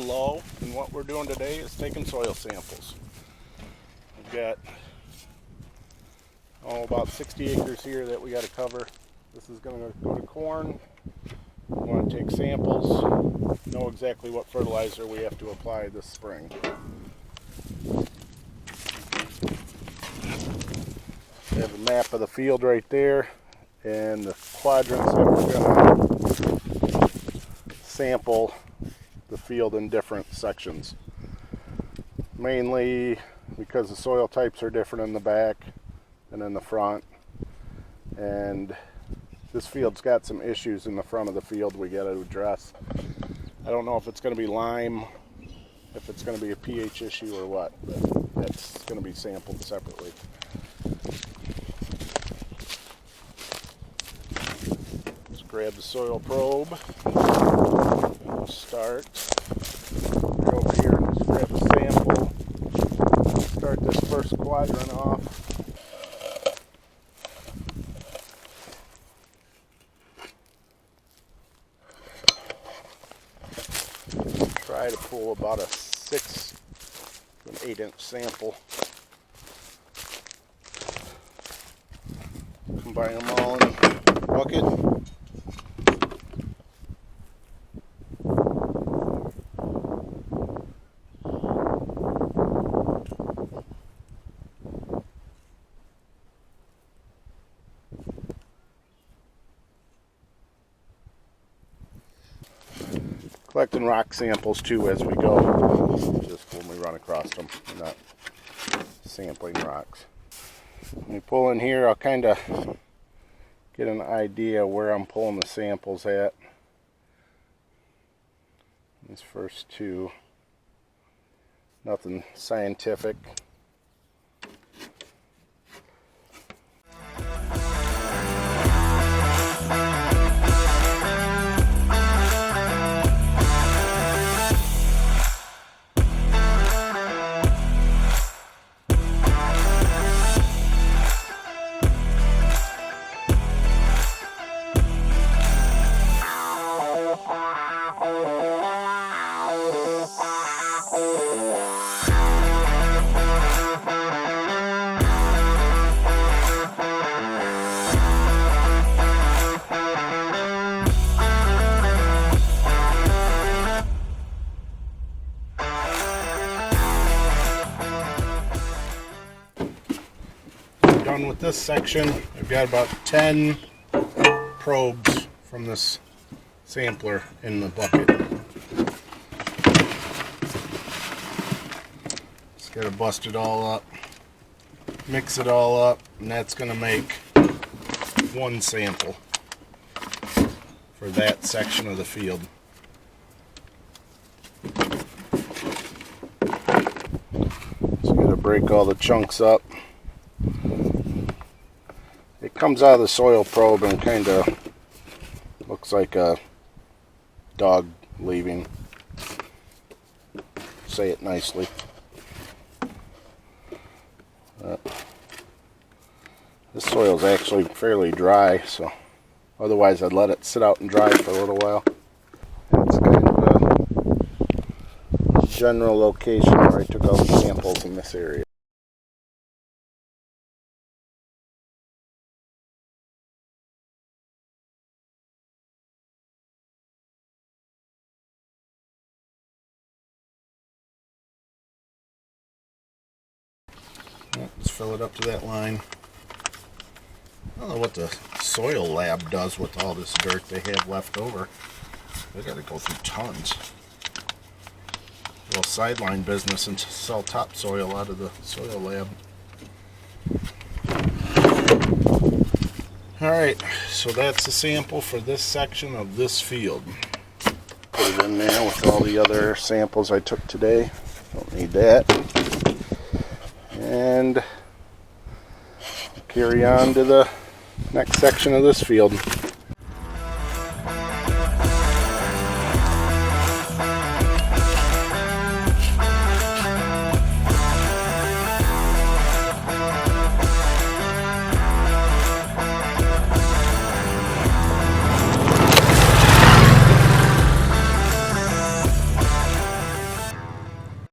low, and what we're doing today is taking soil samples. We've got about 60 acres here that we got to cover. This is going to go to corn. We want to take samples, know exactly what fertilizer we have to apply this spring. We have a map of the field right there and the quadrants that we're going to sample the field in different sections. Mainly because the soil types are different in the back and in the front, and this field's got some issues in the front of the field we got to address. I don't know if it's going to be lime, if it's going to be a pH issue or what, but that's going to be sampled separately. Let's grab the soil probe and we'll start. Go over here and just grab the sample. Start this first quadrant off. Try to pull about a 6 to an 8-inch sample. Combine them all in a bucket. Collecting rock samples too as we go, just when we run across them. We're not sampling rocks. When we pull in here, I'll kind of get an idea where I'm pulling the samples at. These first two, nothing scientific. Done with this section. I've got about 10 probes from this sampler in the bucket. Just gotta bust it all up, mix it all up, and that's gonna make one sample for that section of the field. So you gotta break all the chunks up. It comes out of the soil probe and kind of looks like a dog leaving. Say it nicely. This soil is actually fairly dry, so otherwise I'd let it sit out and dry for a little while. That's kind of a general location where I took all the samples in this area. Let's fill it up to that line. I don't know what the soil lab does with all this dirt they have left over. They got to go through tons. A little sideline business and sell topsoil out of the soil lab. Alright, so that's the sample for this section of this field. Put it in there with all the other samples I took today. Don't need that. And carry on to the next section of this field.